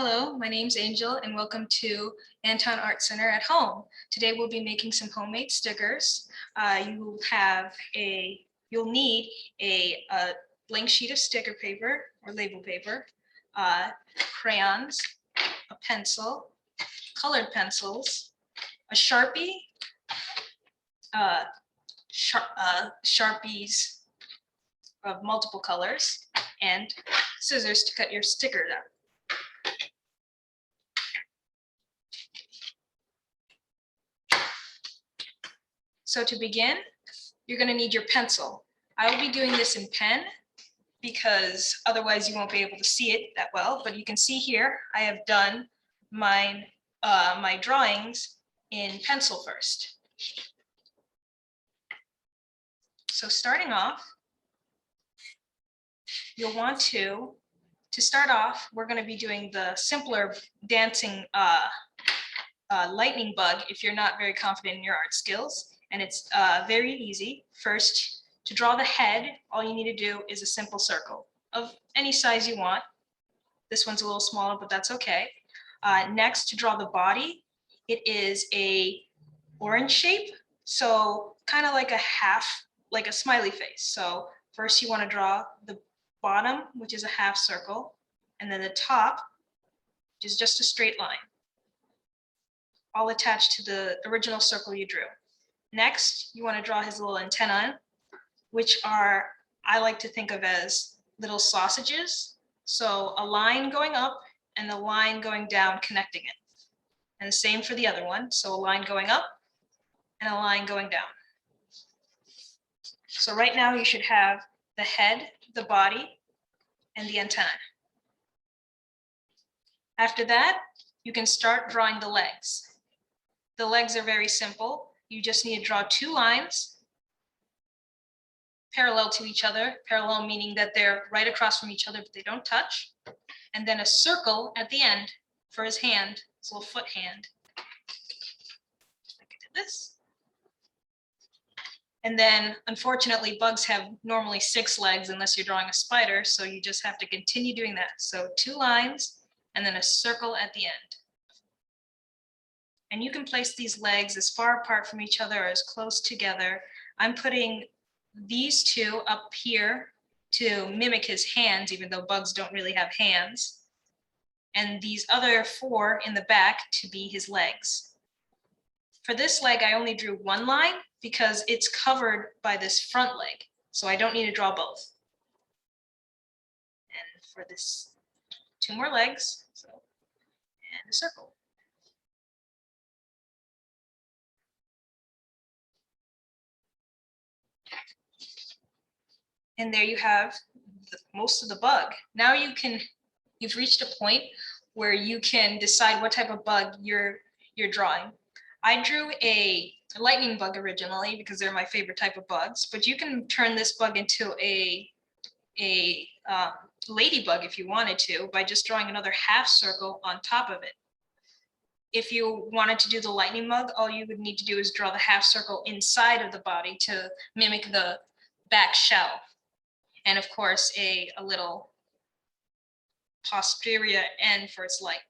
Hello, my name's Angel and welcome to Anton Art Center at home. Today we'll be making some homemade stickers. You'll need a blank sheet of sticker paper or label paper, crayons, a pencil, colored pencils, a Sharpie, Sharpies of multiple colors, and scissors to cut your sticker out. So to begin, you're going to need your pencil. I will be doing this in pen because otherwise you won't be able to see it that well, but you can see here I have done my drawings in pencil first. So starting off, you'll want to start off, we're going to be doing the simpler dancing lightning bug if you're not very confident in your art skills. And it's very easy. First, to draw the head, all you need to do is a simple circle of any size you want. This one's a little smaller, but that's okay. Next, to draw the body, it is a orange shape, so kind of like a smiley face. So first you want to draw the bottom, which is a half circle, and then the top, which is just a straight line, all attached to the original circle you drew. Next, you want to draw his little antennae, which I like to think of as little sausages. So a line going up and a line going down connecting it. And the same for the other one. So a line going up and a line going down. So right now you should have the head, the body, and the antennae. After that, you can start drawing the legs. The legs are very simple. You just need to draw two lines parallel to each other, parallel meaning that they're right across from each other, but they don't touch. And then a circle at the end for his hand, his little foot hand. Like I did this. And then, unfortunately, bugs have normally 6 legs unless you're drawing a spider, so you just have to continue doing that. So 2 lines, and then a circle at the end. And you can place these legs as far apart from each other or as close together. I'm putting these 2 up here to mimic his hands, even though bugs don't really have hands. And these other 4 in the back to be his legs. For this leg, I only drew 1 line because it's covered by this front leg. So I don't need to draw both. And for this, 2 more legs, and a circle. And there you have most of the bug. Now you've reached a point where you can decide what type of bug you're drawing. I drew a lightning bug originally because they're my favorite type of bugs, but you can turn this bug into a ladybug if you wanted to by just drawing another half circle on top of it. If you wanted to do the lightning bug, all you would need to do is draw the half circle inside of the body to mimic the back shell. And of course, a little posterior end for its light.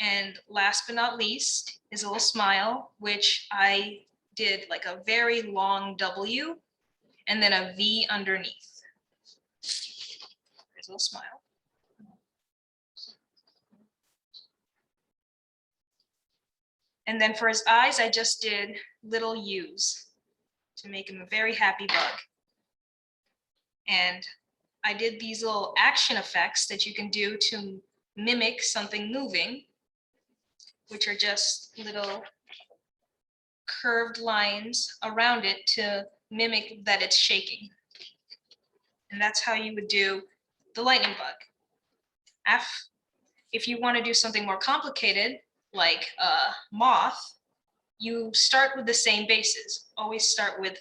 And last but not least is a little smile, which I did like a very long W and then a V underneath. There's a little smile. And then for his eyes, I just did little U's to make him a very happy bug. And I did these little action effects that you can do to mimic something moving, which are just little curved lines around it to mimic that it's shaking. And that's how you would do the lightning bug. If you want to do something more complicated, like Moth, you start with the same bases. Always start with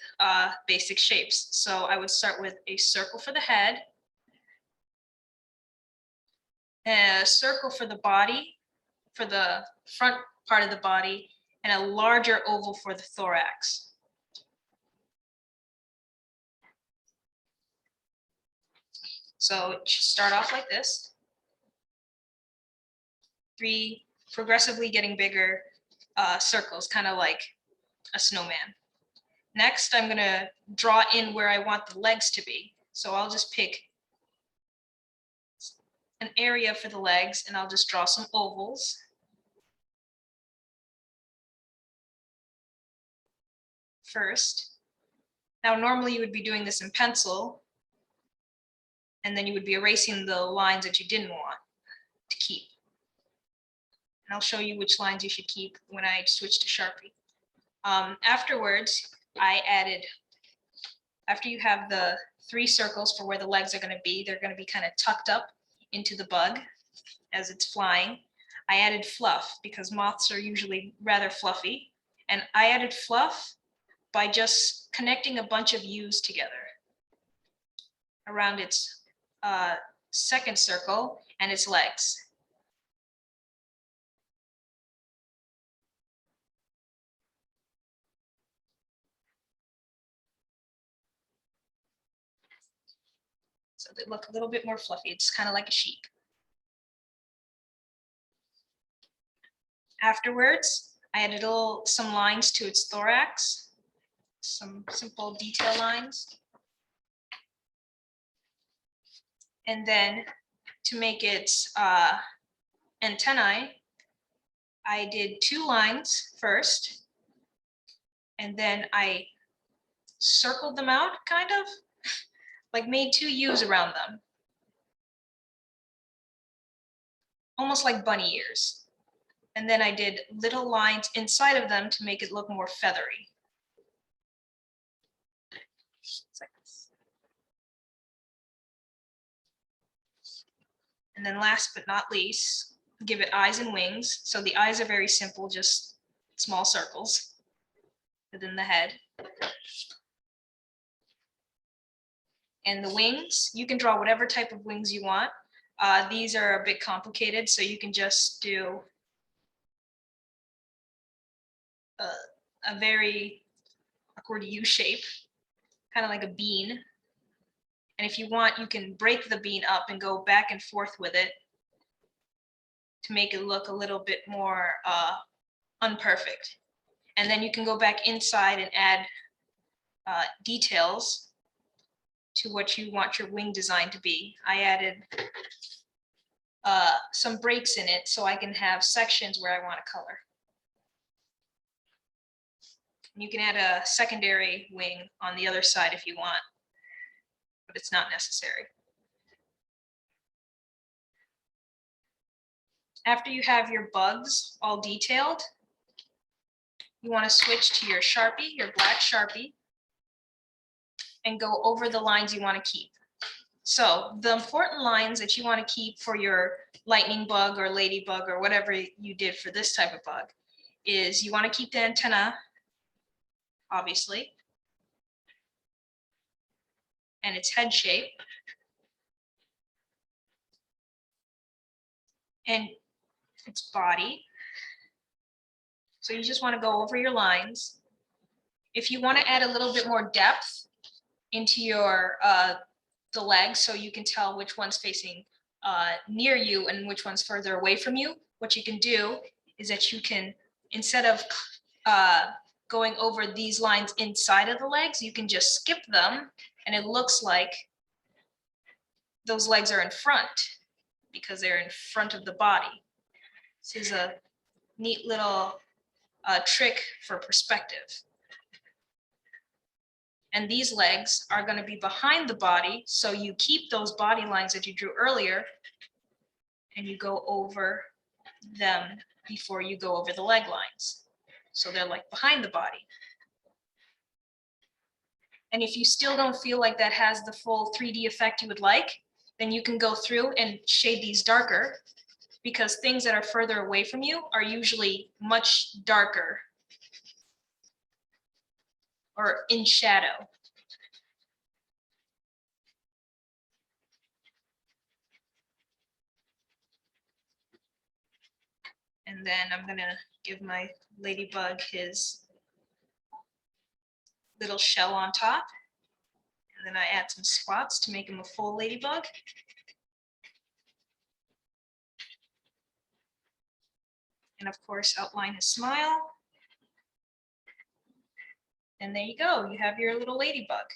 basic shapes. So I would start with a circle for the head, a circle for the body, for the front part of the body, and a larger oval for the thorax. So it should start off like this. 3 progressively getting bigger circles, kind of like a snowman. Next, I'm going to draw in where I want the legs to be. So I'll just pick an area for the legs and I'll just draw some ovals. First. Now, normally you would be doing this in pencil, and then you would be erasing the lines that you didn't want to keep. And I'll show you which lines you should keep when I switch to Sharpie. Afterwards, after you have the 3 circles for where the legs are going to be, they're going to be kind of tucked up into the bug as it's flying. I added fluff because moths are usually rather fluffy. And I added fluff by just connecting a bunch of U's together around its second circle and its legs. So they look a little bit more fluffy. It's kind of like a sheep. Afterwards, I added some lines to its thorax, some simple detail lines. And then to make its antennae, I did 2 lines first, and then I circled them out, kind of, like made 2 U's around them. Almost like bunny ears. And then I did little lines inside of them to make it look more feathery. Like this. And then last but not least, give it eyes and wings. So the eyes are very simple, just small circles within the head. And the wings, you can draw whatever type of wings you want. These are a bit complicated, so you can just do a very awkward U shape, kind of like a bean. And if you want, you can break the bean up and go back and forth with it to make it look a little bit more unperfect. And then you can go back inside and add details to what you want your wing design to be. I added some breaks in it so I can have sections where I want to color. You can add a secondary wing on the other side if you want, but it's not necessary. After you have your bugs all detailed, you want to switch to your Sharpie, your black Sharpie, and go over the lines you want to keep. So the important lines that you want to keep for your lightning bug or ladybug or whatever you did for this type of bug is you want to keep the antenna, obviously, and its head shape, and its body. So you just want to go over your lines. If you want to add a little bit more depth into your the legs, so you can tell which one's facing near you and which one's further away from you, what you can do is that you can, instead of going over these lines inside of the legs, you can just skip them, and it looks like those legs are in front because they're in front of the body. This is a neat little trick for perspective. And these legs are going to be behind the body, so you keep those body lines that you drew earlier, and you go over them before you go over the leg lines. So they're like behind the body. And if you still don't feel like that has the full 3D effect you would like, then you can go through and shade these darker, because things that are further away from you are usually much darker or in shadow. And then I'm gonna give my ladybug his little shell on top. And then I add some spots to make him a full ladybug. And of course, outline his smile. And there you go. You have your little ladybug.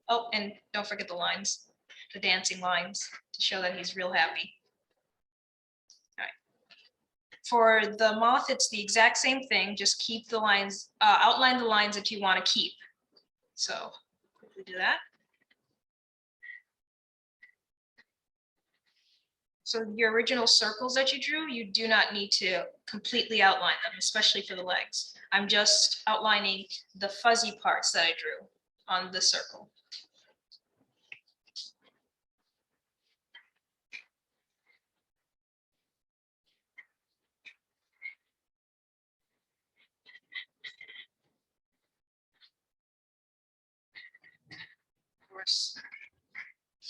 Oh, and don't forget the lines, the dancing lines, to show that he's real happy. All right. For the moth, it's the exact same thing. Just keep the lines, outline the lines that you want to keep. So quickly do that. So your original circles that you drew, you do not need to completely outline them, especially for the legs. I'm just outlining the fuzzy parts that I drew on the circle. Of course.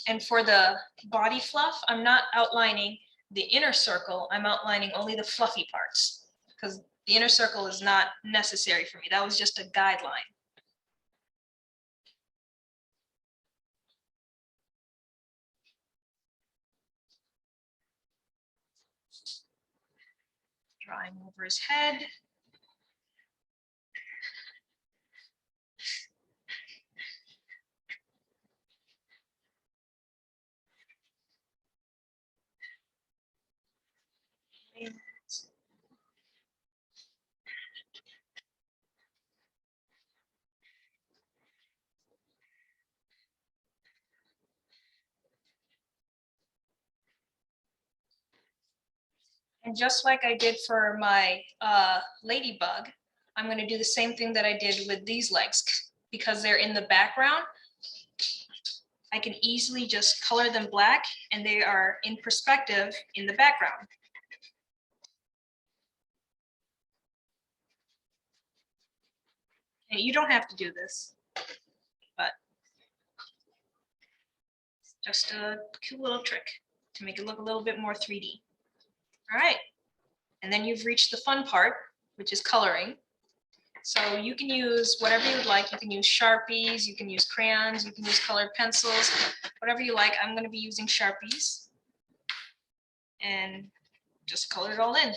And for the body fluff, I'm not outlining the inner circle, I'm outlining only the fluffy parts, because the inner circle is not necessary for me. That was just a guideline. Drawing over his head. And just like I did for my ladybug, I'm going to do the same thing that I did with these legs. Because they're in the background, I can easily just color them black and they are in perspective in the background. And you don't have to do this, but it's just a cute little trick to make it look a little bit more 3D. All right, and then you've reached the fun part, which is coloring. So you can use whatever you would like. You can use sharpies, you can use crayons, you can use colored pencils, whatever you like. I'm going to be using sharpies and just color it all in.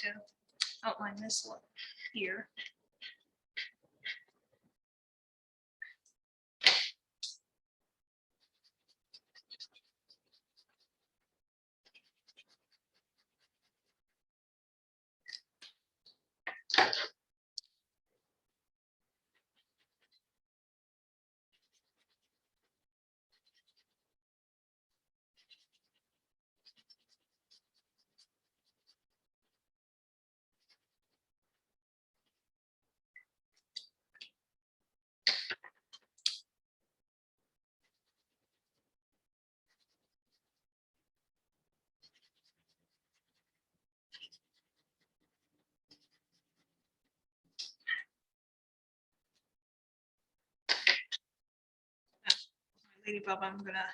To outline this one here. Ladybug, I'm gonna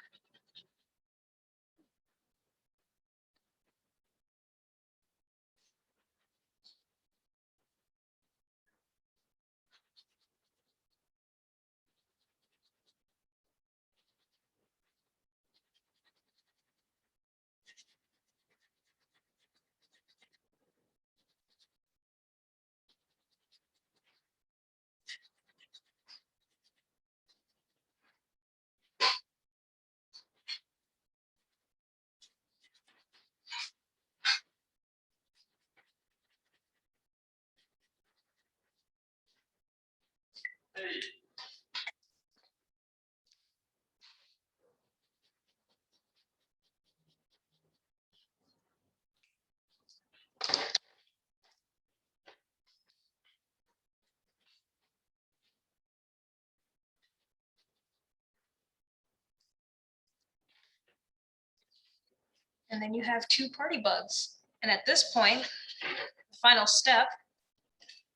And then you have two party bugs. And at this point, the final step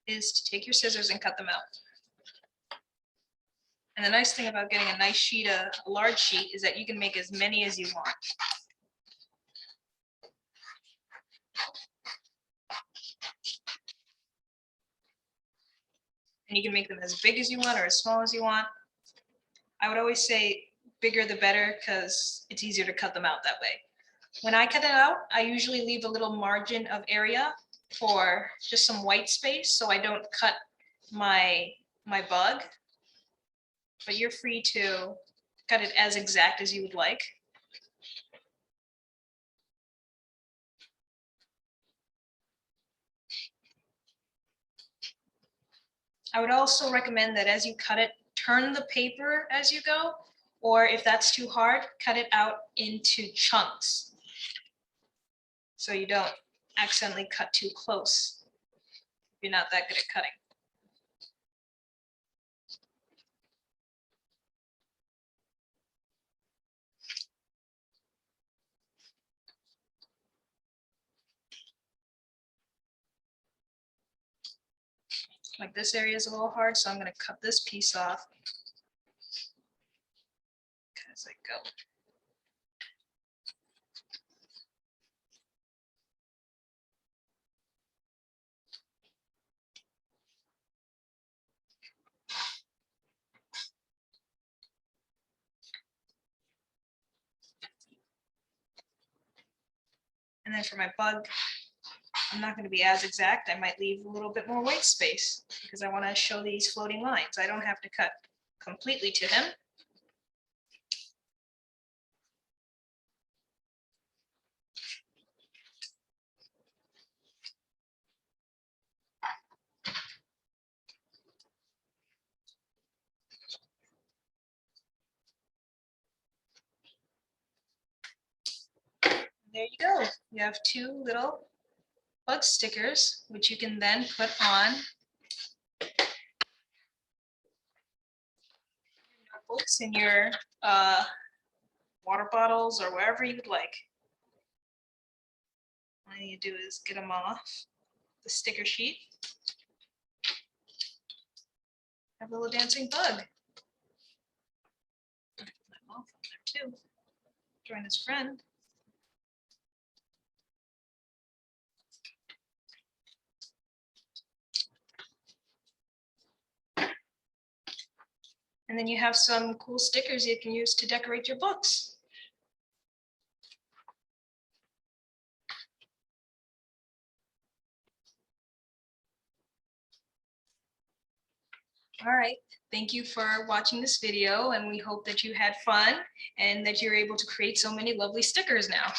is to take your scissors and cut them out. And the nice thing about getting a nice sheet, a large sheet, is that you can make as many as you want. And you can make them as big as you want or as small as you want. I would always say bigger the better because it's easier to cut them out that way. When I cut it out, I usually leave a little margin of area for just some white space so I don't cut my bug. But you're free to cut it as exact as you would like. I would also recommend that as you cut it, turn the paper as you go, or if that's too hard, cut it out into chunks so you don't accidentally cut too close if you're not that good at cutting. Like this area is a little hard, so I'm going to cut this piece off as I go. And then for my bug, I'm not going to be as exact. I might leave a little bit more white space because I want to show these floating lines. I don't have to cut completely to him. There you go. You have two little bug stickers, which you can then put on notebooks in your water bottles or wherever you would like. All you do is get them off the sticker sheet. Have a little dancing bug. Put Moth on there too. Join his friend. And then you have some cool stickers you can use to decorate your books. All right, thank you for watching this video, and we hope that you had fun and that you're able to create so many lovely stickers now.